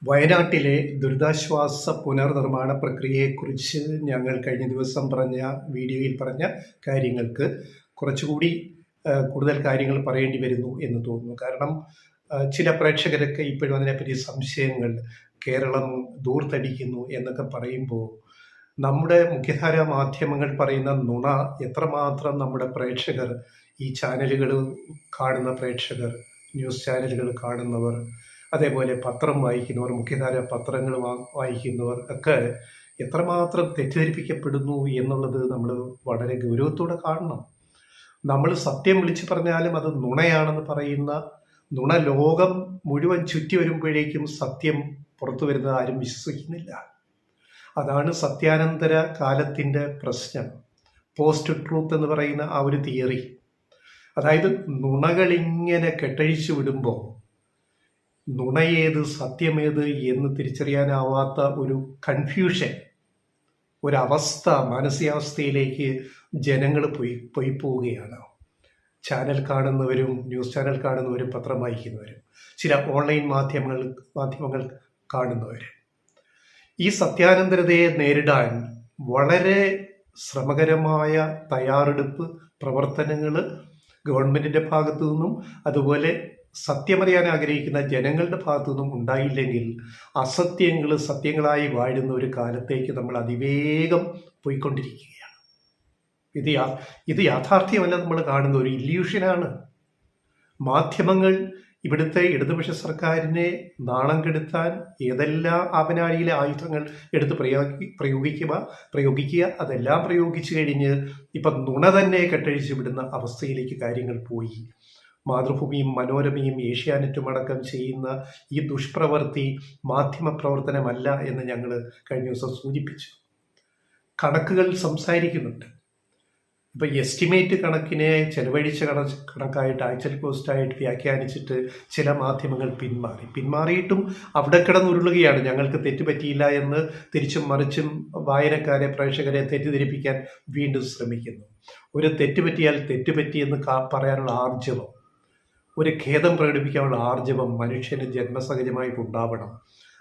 വയനാട്ടിലെ ദുരിതാശ്വാസ പുനർനിർമ്മാണ പ്രക്രിയയെക്കുറിച്ച് ഞങ്ങൾ കഴിഞ്ഞ ദിവസം വീഡിയോയിൽ പറഞ്ഞ കാര്യങ്ങൾക്ക് കുറച്ചുകൂടി കൂടുതൽ കാര്യങ്ങൾ പറയേണ്ടി വരുന്നു എന്ന് തോന്നുന്നു. കാരണം ചില പ്രേക്ഷകരൊക്കെ ഇപ്പോഴും അതിനെപ്പറ്റി സംശയങ്ങൾ, കേരളം ധൂർത്തടിക്കുന്നു എന്നൊക്കെ പറയുമ്പോൾ നമ്മുടെ മുഖ്യധാരാ മാധ്യമങ്ങൾ പറയുന്ന നുണ എത്രമാത്രം നമ്മുടെ പ്രേക്ഷകർ, ഈ ചാനലുകൾ കാണുന്ന പ്രേക്ഷകർ, ന്യൂസ് ചാനലുകൾ കാണുന്നവർ, അതേപോലെ പത്രം വായിക്കുന്നവർ, മുഖ്യധാര പത്രങ്ങൾ വായിക്കുന്നവർ ഒക്കെ എത്രമാത്രം തെറ്റിദ്ധരിപ്പിക്കപ്പെടുന്നു എന്നുള്ളത് നമ്മൾ വളരെ ഗൗരവത്തോടെ കാണണം. നമ്മൾ സത്യം വിളിച്ചു പറഞ്ഞാലും അത് നുണയാണെന്ന് പറയുന്ന നുണ ലോകം മുഴുവൻ ചുറ്റി വരുമ്പോഴേക്കും സത്യം പുറത്തു വരുന്നത് ആരും വിശ്വസിക്കുന്നില്ല. അതാണ് സത്യാനന്തര കാലത്തിൻ്റെ പ്രശ്നം. പോസ്റ്റ് ട്രൂത്ത് എന്ന് പറയുന്ന ആ ഒരു തിയറി, അതായത് നുണകളിങ്ങനെ കെട്ടഴിച്ചു വിടുമ്പോൾ നുണയേത് സത്യമേത് എന്ന് തിരിച്ചറിയാനാവാത്ത ഒരു കൺഫ്യൂഷൻ, ഒരവസ്ഥ, മാനസികാവസ്ഥയിലേക്ക് ജനങ്ങൾ പോയി പോവുകയാണ്. ചാനൽ കാണുന്നവരും, ന്യൂസ് ചാനൽ കാണുന്നവരും, പത്രം വായിക്കുന്നവരും, ചില ഓൺലൈൻ മാധ്യമങ്ങൾ കാണുന്നവരും. ഈ സത്യാനന്തരതയെ നേരിടാൻ വളരെ ശ്രമകരമായ തയ്യാറെടുപ്പ് പ്രവർത്തനങ്ങൾ ഗവൺമെൻറ്റിൻ്റെ ഭാഗത്തു നിന്നും അതുപോലെ സത്യമറിയാൻ ആഗ്രഹിക്കുന്ന ജനങ്ങളുടെ ഭാഗത്തു നിന്നും ഉണ്ടായില്ലെങ്കിൽ അസത്യങ്ങൾ സത്യങ്ങളായി വാഴുന്ന ഒരു കാലത്തേക്ക് നമ്മൾ അതിവേഗം പോയിക്കൊണ്ടിരിക്കുകയാണ്. ഇത് യാഥാർത്ഥ്യമല്ല, നമ്മൾ കാണുന്ന ഒരു ഇല്യൂഷനാണ്. മാധ്യമങ്ങൾ ഇവിടുത്തെ ഇടതുപക്ഷ സർക്കാരിനെ നാണം കെടുത്താൻ ഏതെല്ലാം അവനാഴിയിലെ ആയുധങ്ങൾ എടുത്ത് പ്രയോഗിക്കുക അതെല്ലാം പ്രയോഗിച്ചു കഴിഞ്ഞ് ഇപ്പം നുണ തന്നെ കെട്ടഴിച്ചു വിടുന്ന അവസ്ഥയിലേക്ക് കാര്യങ്ങൾ പോയി. മാതൃഭൂമിയും മനോരമയും ഏഷ്യാനെറ്റും അടക്കം ചെയ്യുന്ന ഈ ദുഷ്പ്രവൃത്തി മാധ്യമ പ്രവർത്തനമല്ല എന്ന് ഞങ്ങൾ കഴിഞ്ഞ ദിവസം സൂചിപ്പിച്ചു. കണക്കുകൾ സംസാരിക്കുന്നുണ്ട്. ഇപ്പം എസ്റ്റിമേറ്റ് കണക്കിനെ ചെലവഴിച്ച കണക്കായിട്ട് ആക്ച്വൽ കോസ്റ്റായിട്ട് വ്യാഖ്യാനിച്ചിട്ട് ചില മാധ്യമങ്ങൾ പിന്മാറിയിട്ടും അവിടെ കിടന്നുരുളുകയാണ്. ഞങ്ങൾക്ക് തെറ്റുപറ്റിയില്ല എന്ന് തിരിച്ചും മറിച്ചും വായനക്കാരെ, പ്രേക്ഷകരെ തെറ്റിദ്ധരിപ്പിക്കാൻ വീണ്ടും ശ്രമിക്കുന്നു. ഒരു തെറ്റുപറ്റിയാൽ തെറ്റുപറ്റിയെന്ന് പറയാനുള്ള ആർജവം, ഒരു ഖേദം പ്രകടിപ്പിക്കാനുള്ള ആർജവം മനുഷ്യന് ജന്മസഹജമായിട്ട് ഉണ്ടാവണം.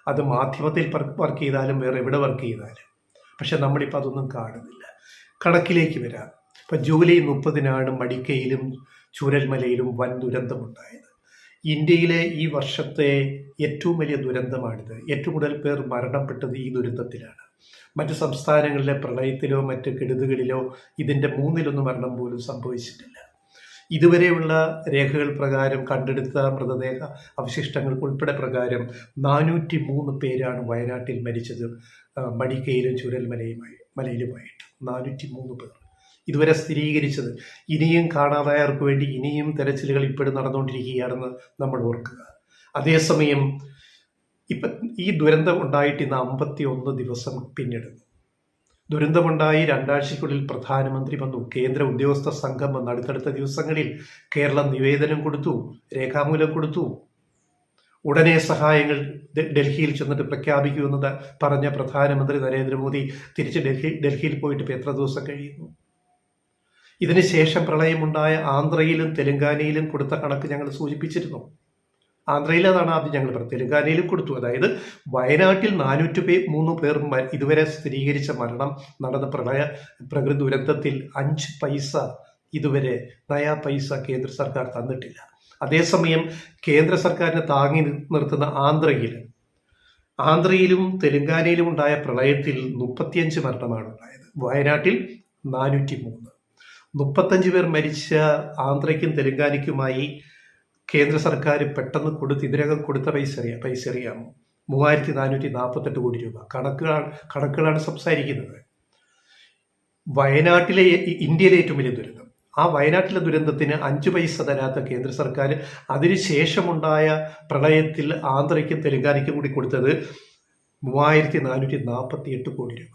അത് മാധ്യമത്തിൽ വർക്ക് ചെയ്താലും വേറെ എവിടെ വർക്ക് ചെയ്താലും. പക്ഷെ നമ്മളിപ്പോൾ അതൊന്നും കാണുന്നില്ല. കണക്കിലേക്ക് വരാം. ഇപ്പം ജൂലൈ 30-നാണ് മടിക്കയിലും ചൂരൽമലയിലും വൻ ദുരന്തമുണ്ടായത്. ഇന്ത്യയിലെ ഈ വർഷത്തെ ഏറ്റവും വലിയ ദുരന്തമാണിത്. ഏറ്റവും കൂടുതൽ പേർ മരണപ്പെട്ടത് ഈ ദുരന്തത്തിലാണ്. മറ്റ് സംസ്ഥാനങ്ങളിലെ പ്രളയത്തിലോ മറ്റ് കെടുതികളിലോ ഇതിൻ്റെ 1/3 മരണം പോലും സംഭവിച്ചിട്ടില്ല. ഇതുവരെയുള്ള രേഖകൾ പ്രകാരം, കണ്ടെടുത്ത മൃതദേഹ അവശിഷ്ടങ്ങൾ ഉൾപ്പെടെ പ്രകാരം 403 പേരാണ് വയനാട്ടിൽ മരിച്ചത്. മടിക്കയിലും ചൂരൽമലയിലുമായിട്ട് 403 പേർ ഇതുവരെ സ്ഥിരീകരിച്ചത്. ഇനിയും കാണാതായവർക്ക് വേണ്ടി ഇനിയും തെരച്ചിലുകൾ ഇപ്പോഴും നടന്നുകൊണ്ടിരിക്കുകയാണെന്ന് നമ്മൾ ഓർക്കുക. അതേസമയം ഇപ്പം ഈ ദുരന്തം ഉണ്ടായിട്ട് ഇന്ന് 51 ദിവസം പിന്നിടുന്നു. ദുരന്തമുണ്ടായി 2 ആഴ്ചയ്ക്കുള്ളിൽ പ്രധാനമന്ത്രി വന്നു, കേന്ദ്ര ഉദ്യോഗസ്ഥ സംഘം വന്നു. അടുത്തടുത്ത ദിവസങ്ങളിൽ കേരളം നിവേദനം കൊടുത്തു, രേഖാമൂലം കൊടുത്തു. ഉടനെ സഹായങ്ങൾ ഡൽഹിയിൽ ചെന്നിട്ട് പ്രഖ്യാപിക്കുമെന്ന് പറഞ്ഞ പ്രധാനമന്ത്രി നരേന്ദ്രമോദി തിരിച്ച് ഡൽഹിയിൽ പോയിട്ട് ഇപ്പോൾ എത്ര ദിവസം കഴിയുന്നു? ഇതിന് ശേഷം പ്രളയമുണ്ടായ ആന്ധ്രയിലും തെലങ്കാനയിലും കൊടുത്ത കണക്ക് ഞങ്ങൾ സൂചിപ്പിച്ചിരുന്നു. ആന്ധ്രയിൽ അതാണ് ആദ്യം ഞങ്ങൾ പറഞ്ഞത്, തെലങ്കാനയിലും കൊടുത്തു. അതായത് വയനാട്ടിൽ 403 പേർ ഇതുവരെ സ്ഥിരീകരിച്ച മരണം നടന്ന പ്രകൃതി ദുരന്തത്തിൽ 5 പൈസ ഇതുവരെ നയാ പൈസ കേന്ദ്ര സർക്കാർ തന്നിട്ടില്ല. അതേസമയം കേന്ദ്ര സർക്കാരിനെ താങ്ങി നിർത്തുന്ന ആന്ധ്രയിലും തെലങ്കാനയിലും ഉണ്ടായ പ്രളയത്തിൽ 35 മരണമാണ് ഉണ്ടായത്. വയനാട്ടിൽ 403. 35 പേർ മരിച്ച ആന്ധ്രയ്ക്കും തെലങ്കാനയ്ക്കുമായി കേന്ദ്ര സർക്കാർ പെട്ടെന്ന് ഇതിനകം കൊടുത്ത പൈസ അറിയാമോ? 3448 കോടി രൂപ. കണക്കുകളാണ് സംസാരിക്കുന്നത്. വയനാട്ടിലെ ഇന്ത്യയിലെ ഏറ്റവും വലിയ ദുരന്തം, ആ വയനാട്ടിലെ ദുരന്തത്തിന് 5 പൈസ തരാത്ത കേന്ദ്ര സർക്കാർ അതിനുശേഷമുണ്ടായ പ്രളയത്തിൽ ആന്ധ്രയ്ക്കും തെലങ്കാനയ്ക്കും കൂടി കൊടുത്തത് 3448 കോടി രൂപ.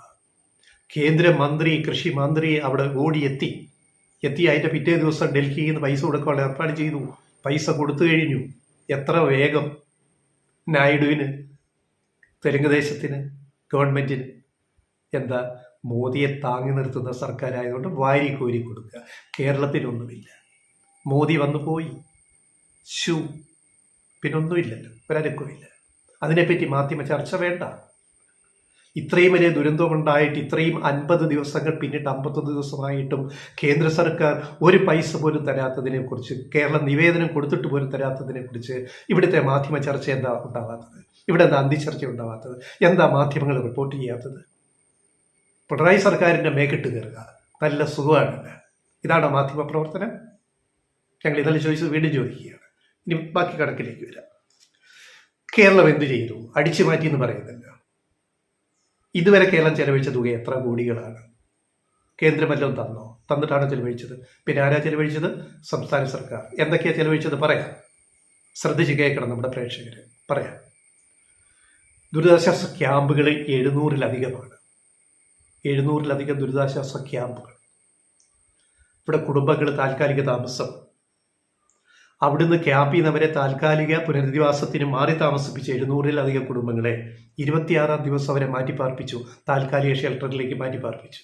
കേന്ദ്രമന്ത്രി, കൃഷി മന്ത്രി അവിടെ ഓടിയെത്തി അതിൻ്റെ പിറ്റേ ദിവസം ഡൽഹിയിൽ നിന്ന് പൈസ കൊടുക്കാനുള്ള ഏർപ്പാട് ചെയ്തു. പൈസ കൊടുത്തു കഴിഞ്ഞു. എത്ര വേഗം! നായിഡുവിന്, തെലുങ്ക് ദേശത്തിന്, ഗവൺമെൻറ്റിന് എന്താ, മോദിയെ താങ്ങി നിർത്തുന്ന സർക്കാരായതുകൊണ്ട് വാരി കോരി കൊടുക്കുക. കേരളത്തിനൊന്നുമില്ല. മോദി വന്നു പോയി, പിന്നൊന്നുമില്ലല്ലോ, ഒരനക്കമില്ല. അതിനെപ്പറ്റി മാധ്യമ ചർച്ച വേണ്ട. ഇത്രയും വലിയ ദുരന്തമുണ്ടായിട്ട് ഇത്രയും 50 ദിവസങ്ങൾ പിന്നിട്ട് 51 ദിവസമായിട്ടും കേന്ദ്ര സർക്കാർ ഒരു പൈസ പോലും തരാത്തതിനെ കുറിച്ച്, കേരളം നിവേദനം കൊടുത്തിട്ട് പോലും തരാത്തതിനെ കുറിച്ച് ഇവിടുത്തെ മാധ്യമ ചർച്ച എന്താ ഉണ്ടാവാത്തത്? ഇവിടെ എന്താ അന്തിച്ചർച്ച ഉണ്ടാവാത്തത്? എന്താ മാധ്യമങ്ങൾ റിപ്പോർട്ട് ചെയ്യാത്തത്? പിണറായി സർക്കാരിൻ്റെ മേക്കിട്ട് കയറുക, നല്ല സുഖമാണ്. ഇതാണ് മാധ്യമ പ്രവർത്തനം. ഞങ്ങൾ ഇതെല്ലാം ചോദിച്ചത് വീണ്ടും ചോദിക്കുകയാണ്. ഇനി ബാക്കി കണക്കിലേക്ക് വരാം. കേരളം എന്ത് ചെയ്തു? അടിച്ചു മാറ്റി എന്ന് പറയുന്നില്ല. ഇതുവരെ കേരളം ചെലവഴിച്ച തുക എത്ര കോടികളാണ്? കേന്ദ്രം വല്ലതും തന്നോ? തന്നിട്ടാണ് ചെലവഴിച്ചത്. പിന്നെ ആരാ ചെലവഴിച്ചത്? സംസ്ഥാന സർക്കാർ. എന്തൊക്കെയാണ് ചെലവഴിച്ചത് പറയാം. ശ്രദ്ധിച്ച് കേൾക്കണം നമ്മുടെ പ്രേക്ഷകർ. പറയാം. ദുരിതാശ്വാസ ക്യാമ്പുകൾ 700-ലധികമാണ്. 700-ലധികം ദുരിതാശ്വാസ ക്യാമ്പുകൾ. ഇവിടെ കുടുംബങ്ങൾ താൽക്കാലിക താമസം. അവിടുന്ന് ക്യാമ്പിൽ നിന്ന് അവരെ താൽക്കാലിക പുനരധിവാസത്തിന് മാറി താമസിപ്പിച്ച 700-ലധികം കുടുംബങ്ങളെ 26-ാം ദിവസം അവരെ മാറ്റിപ്പാർപ്പിച്ചു. താൽക്കാലിക ഷെൽട്ടറിലേക്ക് മാറ്റിപ്പാർപ്പിച്ചു.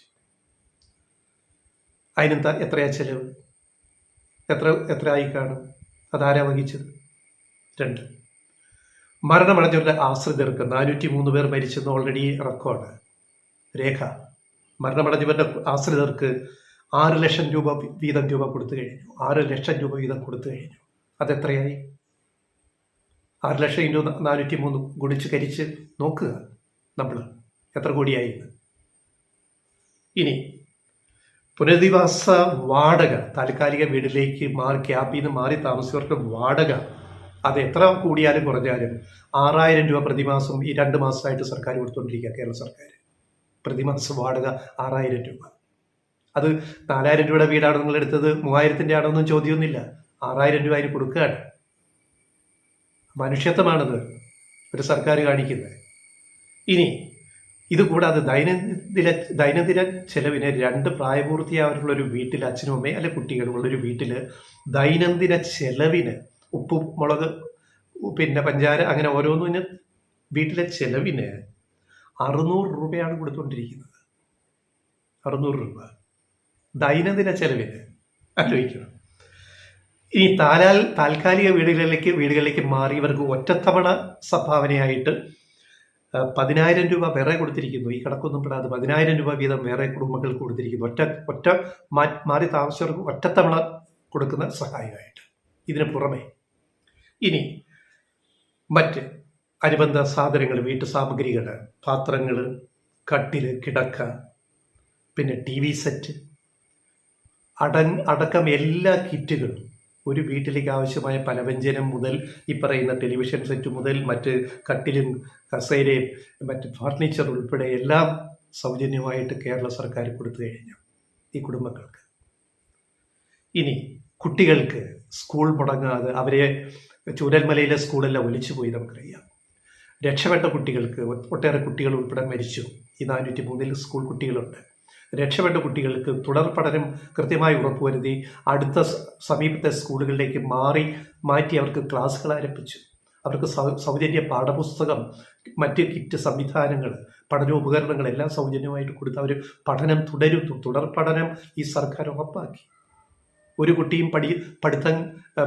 അതിനെന്താ എത്രയാ ചെലവ്? എത്ര ആയി കാണും? അതാരാ വഹിച്ചത്? 2. മരണമടഞ്ഞവരുടെ ആശ്രിതർക്ക് 403 പേർ മരിച്ചെന്ന് ഓൾറെഡി റെക്കോർഡ് രേഖ. മരണമടഞ്ഞവരുടെ ആശ്രിതർക്ക് 6 ലക്ഷം രൂപ വീതം കൊടുത്തു കഴിഞ്ഞു. 6 ലക്ഷം രൂപ വീതം കൊടുത്തു കഴിഞ്ഞു. അതെത്രയായി? 6 ലക്ഷം ഇൻറ്റു 403 ഗുണിച്ച് കരിച്ച് നോക്കുക നമ്മൾ എത്ര കോടിയായി. ഇനി പുനരധിവാസ വാടക, താൽക്കാലിക വീട്ടിലേക്ക് ക്യാമ്പിൽ നിന്ന് മാറി താമസിച്ചവർക്ക് വാടക, അത് എത്ര കൂടിയാലും കുറഞ്ഞാലും 6000 രൂപ പ്രതിമാസം ഈ 2 മാസമായിട്ട് സർക്കാർ കൊടുത്തുകൊണ്ടിരിക്കുക. കേരള സർക്കാർ പ്രതിമാസ വാടക 6000 രൂപ. അത് 4000 രൂപയുടെ വീടാണ് നിങ്ങൾ എടുത്തത്, 3000-ൻ്റെ ആണോന്നും ചോദ്യമൊന്നുമില്ല. 6000 രൂപ അതിന് കൊടുക്കുകയാണ്. മനുഷ്യത്വമാണത് ഒരു സർക്കാർ കാണിക്കുന്നത്. ഇനി ഇതുകൂടാതെ ദൈനംദിന ചെലവിന് 2 പ്രായപൂർത്തിയായിട്ടുള്ളൊരു വീട്ടിൽ അച്ഛനും അമ്മയും അല്ലെ കുട്ടികളുള്ളൊരു വീട്ടിൽ ദൈനംദിന ചെലവിന് ഉപ്പ്, മുളക്, പിന്നെ പഞ്ചാര, അങ്ങനെ ഓരോന്നിന് വീട്ടിലെ ചെലവിന് 600 രൂപയാണ് കൊടുത്തുകൊണ്ടിരിക്കുന്നത്. 600 രൂപ ദൈനംദിന ചെലവിന്. ആലോചിക്കണം. ഇനി താൽക്കാലിക വീടുകളിലേക്ക് മാറിയവർക്ക് ഒറ്റത്തവണ സംഭാവനയായിട്ട് 10,000 രൂപ വേറെ കൊടുത്തിരിക്കുന്നു. ഈ കണക്കൊന്നും പെടാതെ 10,000 രൂപ വീതം വേറെ കുടുംബങ്ങൾക്ക് കൊടുത്തിരിക്കുന്നു. ഒറ്റ മാറി താമസിച്ചവർക്ക് ഒറ്റത്തവണ കൊടുക്കുന്ന സഹായമായിട്ട്. ഇതിന് പുറമെ ഇനി മറ്റ് അനുബന്ധ സാധനങ്ങൾ, വീട്ടു സാമഗ്രികൾ, പാത്രങ്ങൾ, കട്ടിൽ, കിടക്ക, പിന്നെ TV സെറ്റ് അടക്കം എല്ലാ കിറ്റുകളും, ഒരു വീട്ടിലേക്ക് ആവശ്യമായ പലവ്യഞ്ജനം മുതൽ ഈ പറയുന്ന ടെലിവിഷൻ സെറ്റ് മുതൽ മറ്റ് കട്ടിലും കസേരയും മറ്റ് ഫർണിച്ചർ ഉൾപ്പെടെ എല്ലാം സൗജന്യമായിട്ട് കേരള സർക്കാർ കൊടുത്തു കഴിഞ്ഞു ഈ കുടുംബങ്ങൾക്ക്. ഇനി കുട്ടികൾക്ക് സ്കൂൾ മുടങ്ങാതെ, അവരെ ചൂരൽമലയിലെ സ്കൂളെല്ലാം ഒലിച്ചുപോയി നമുക്കറിയാം. രക്ഷപ്പെട്ട കുട്ടികൾക്ക്, ഒട്ടേറെ കുട്ടികൾ ഉൾപ്പെടെ മരിച്ചു. ഈ 403 സ്കൂൾ കുട്ടികളുണ്ട്. രക്ഷപ്പെട്ട കുട്ടികൾക്ക് തുടർ പഠനം കൃത്യമായി ഉറപ്പുവരുത്തി അടുത്ത സമീപത്തെ സ്കൂളുകളിലേക്ക് മാറ്റി അവർക്ക് ക്ലാസ്സുകൾ ആരംഭിച്ചു. അവർക്ക് സൗജന്യ പാഠപുസ്തകം, മറ്റ് കിറ്റ് സംവിധാനങ്ങൾ, പഠനോപകരണങ്ങൾ എല്ലാം സൗജന്യമായിട്ട് കൊടുത്ത് അവർ പഠനം തുടരുന്നു. തുടർ പഠനം ഈ സർക്കാർ ഉറപ്പാക്കി. ഒരു കുട്ടിയും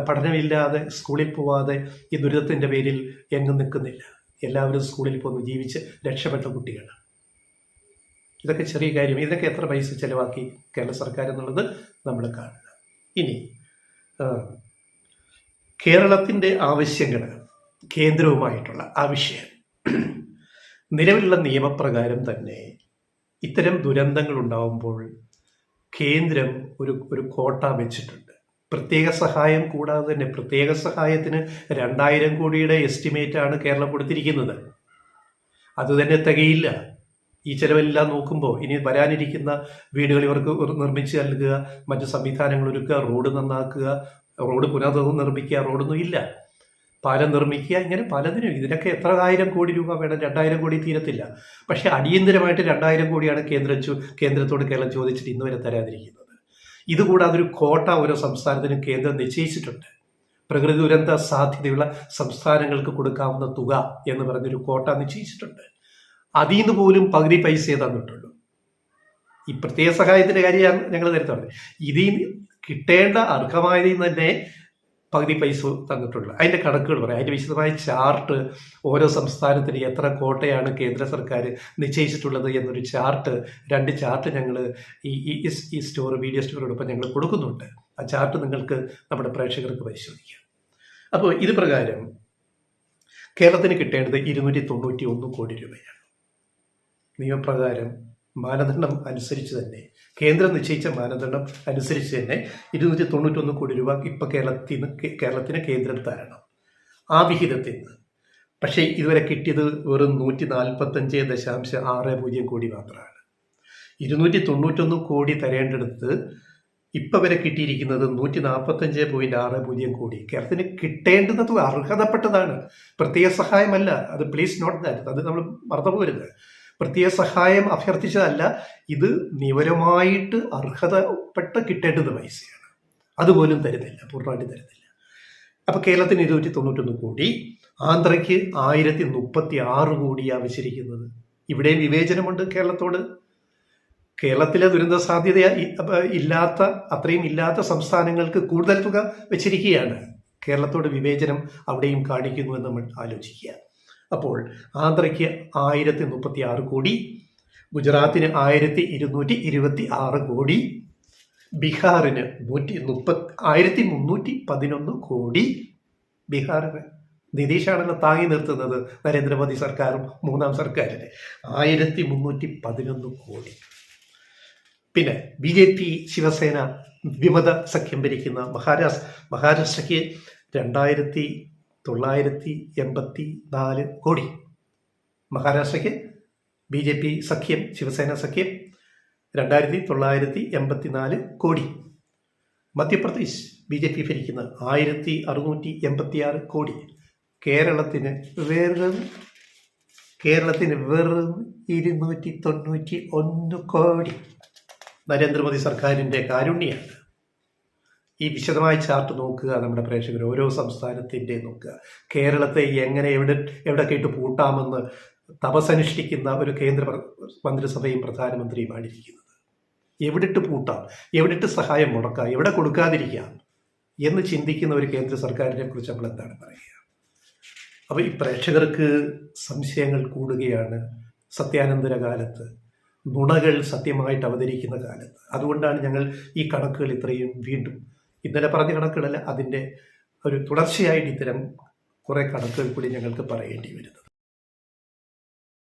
പഠനമില്ലാതെ സ്കൂളിൽ പോവാതെ ഈ ദുരിതത്തിൻ്റെ പേരിൽ എങ്ങും നിൽക്കുന്നില്ല. എല്ലാവരും സ്കൂളിൽ പോന്ന് ജീവിച്ച് രക്ഷപ്പെട്ട കുട്ടികൾ. ഇതൊക്കെ ചെറിയ കാര്യം. ഇതിനൊക്കെ എത്ര പൈസ ചെലവാക്കി കേരള സർക്കാർ എന്നുള്ളത് നമ്മൾ കാണുക. ഇനി കേരളത്തിൻ്റെ ആവശ്യങ്ങൾ, കേന്ദ്രവുമായിട്ടുള്ള ആവശ്യം, നിലവിലുള്ള നിയമപ്രകാരം തന്നെ ഇത്തരം ദുരന്തങ്ങൾ ഉണ്ടാകുമ്പോൾ കേന്ദ്രം ഒരു കോട്ട വെച്ചിട്ടുണ്ട്. പ്രത്യേക സഹായം കൂടാതെ തന്നെ പ്രത്യേക സഹായത്തിന് 2000 കോടിയുടെ എസ്റ്റിമേറ്റാണ് കേരളം കൊടുത്തിരിക്കുന്നത്. അതുതന്നെ തികയില്ല. ഈ ചെലവെല്ലാം നോക്കുമ്പോൾ ഇനി വരാനിരിക്കുന്ന വീടുകൾ ഇവർക്ക് നിർമ്മിച്ച് നൽകുക, മറ്റ് സംവിധാനങ്ങൾ ഒരുക്കുക, റോഡ് നന്നാക്കുക, റോഡ് പുനർനിർമ്മിക്കുക, റോഡൊന്നും ഇല്ല, പാലം നിർമ്മിക്കുക, ഇങ്ങനെ പലതിനും. ഇതിനൊക്കെ എത്ര 1000 കോടി രൂപ വേണം? 2000 കോടി തീരത്തില്ല. പക്ഷേ അടിയന്തരമായിട്ട് 2000 കോടിയാണ് കേന്ദ്രത്തോട് കേരളം ചോദിച്ചിട്ട് ഇന്ന് വരെ തരാതിരിക്കുന്നത്. ഇതുകൂടാതെ ഒരു കോട്ട ഓരോ സംസ്ഥാനത്തിനും കേന്ദ്രം നിശ്ചയിച്ചിട്ടുണ്ട്. പ്രകൃതി ദുരന്ത സാധ്യതയുള്ള സംസ്ഥാനങ്ങൾക്ക് കൊടുക്കാവുന്ന തുക എന്ന് പറഞ്ഞൊരു കോട്ട നിശ്ചയിച്ചിട്ടുണ്ട്. അതിൽ നിന്ന് പോലും പകുതി പൈസയെ തന്നിട്ടുള്ളൂ. ഈ പ്രത്യേക സഹായത്തിൻ്റെ കാര്യം ഞങ്ങൾ നേരത്തെ പറഞ്ഞു. ഇതിൽ കിട്ടേണ്ട അർഹമായതിൽ തന്നെ പകുതി പൈസ തന്നിട്ടുള്ളൂ. അതിൻ്റെ കണക്കുകൾ പറയാം. അതിൻ്റെ വിശദമായ ചാർട്ട്, ഓരോ സംസ്ഥാനത്തിന് എത്ര കോട്ടയാണ് കേന്ദ്ര സർക്കാർ നിശ്ചയിച്ചിട്ടുള്ളത് എന്നൊരു ചാർട്ട്, 2 ചാർട്ട് ഞങ്ങൾ ഈ സ്റ്റോർ വീഡിയോ സ്റ്റോറിനോടൊപ്പം ഞങ്ങൾ കൊടുക്കുന്നുണ്ട്. ആ ചാർട്ട് നിങ്ങൾക്ക് നമ്മുടെ പ്രേക്ഷകർക്ക് പരിശോധിക്കാം. അപ്പോൾ ഇത് പ്രകാരം കേരളത്തിന് കിട്ടേണ്ടത് 291 കോടി രൂപയാണ്. നിയമപ്രകാരം മാനദണ്ഡം അനുസരിച്ച് തന്നെ, കേന്ദ്രം നിശ്ചയിച്ച മാനദണ്ഡം അനുസരിച്ച് തന്നെ 291 കോടി രൂപ ഇപ്പോൾ കേരളത്തിന് കേന്ദ്രം തരണം ആ വിഹിതത്തിൽ നിന്ന്. പക്ഷേ ഇതുവരെ കിട്ടിയത് വെറും 145.60 കോടി മാത്രമാണ്. 291 കോടി തരേണ്ടടുത്ത് ഇപ്പം വരെ കിട്ടിയിരിക്കുന്നത് 145.60 കോടി. കേരളത്തിന് കിട്ടേണ്ടുന്നത് അർഹതപ്പെട്ടതാണ്, പ്രത്യേക സഹായമല്ല. അത് പ്ലീസ് നോട്ട് ദാറ്റ്, അത് നമ്മൾ മറന്നുപോകരുത്. പ്രത്യേക സഹായം അഭ്യർത്ഥിച്ചതല്ല, ഇത് നിയമപരമായിട്ട് അർഹതപ്പെട്ട് കിട്ടേണ്ടത് പൈസയാണ്. അതുപോലും തരുന്നില്ല, പൂർണ്ണമായിട്ട് തരുന്നില്ല. അപ്പോൾ കേരളത്തിന് 291 കോടി, ആന്ധ്രയ്ക്ക് 1036 കോടിയാണ് വെച്ചിരിക്കുന്നത്. ഇവിടെയും വിവേചനമുണ്ട് കേരളത്തോട്. കേരളത്തിലെ ദുരന്ത സാധ്യത അത്രയും ഇല്ലാത്ത സംസ്ഥാനങ്ങൾക്ക് കൂടുതൽ തുക വെച്ചിരിക്കുകയാണ്. കേരളത്തോട് വിവേചനം അവിടെയും കാണിക്കുന്നു എന്ന് നമ്മൾ ആലോചിക്കുക. അപ്പോൾ ആന്ധ്രയ്ക്ക് 1036 കോടി, ഗുജറാത്തിന് 1226 കോടി, ബീഹാറിന് 1311 കോടി. ബീഹാറിന് നിതീഷാണല്ലോ താങ്ങി നിർത്തുന്നത്, നരേന്ദ്രമോദി സർക്കാരും 3ാം സർക്കാരിന് 1311 കോടി. പിന്നെ BJP ശിവസേന വിമത സഖ്യം ഭരിക്കുന്ന മഹാരാഷ്ട്രയ്ക്ക് 2984 കോടി. മഹാരാഷ്ട്രയ്ക്ക് BJP സഖ്യം, ശിവസേന സഖ്യം 2984 കോടി. മധ്യപ്രദേശ് BJP ഭരിക്കുന്ന 1686 കോടി. കേരളത്തിന് വെറും 291 കോടി. നരേന്ദ്രമോദി സർക്കാരിൻ്റെ കാരുണ്യാണ്. ഈ വിശദമായ ചാർട്ട് നോക്കുക നമ്മുടെ പ്രേക്ഷകർ, ഓരോ സംസ്ഥാനത്തിൻ്റെ നോക്കുക. കേരളത്തെ എങ്ങനെ എവിടെയൊക്കെ ഇട്ട് പൂട്ടാമെന്ന് തപസ്സനുഷ്ഠിക്കുന്ന ഒരു കേന്ദ്ര മന്ത്രിസഭയും പ്രധാനമന്ത്രിയുമാണ് ഇരിക്കുന്നത്. എവിടിട്ട് പൂട്ടാം, എവിടിട്ട് സഹായം മുടക്കാം, എവിടെ കൊടുക്കാതിരിക്കാം എന്ന് ചിന്തിക്കുന്ന ഒരു കേന്ദ്ര സർക്കാരിനെ കുറിച്ച് നമ്മൾ എന്താണ് പറയുക? അപ്പോൾ ഈ പ്രേക്ഷകർക്ക് സംശയങ്ങൾ കൂടുകയാണ് സത്യാനന്തര കാലത്ത്, നുണകൾ സത്യമായിട്ട് അവതരിക്കുന്ന കാലത്ത്. അതുകൊണ്ടാണ് ഞങ്ങൾ ഈ കണക്കുകൾ ഇത്രയും വീണ്ടും, ഇന്നലെ പറഞ്ഞ കണക്കുകളല്ല, അതിൻ്റെ ഒരു തുടർച്ചയായിട്ട് ഇത്തരം കുറേ കണക്കുകൾ കൂടി ഞങ്ങൾക്ക് പറയേണ്ടി വരുന്നത്.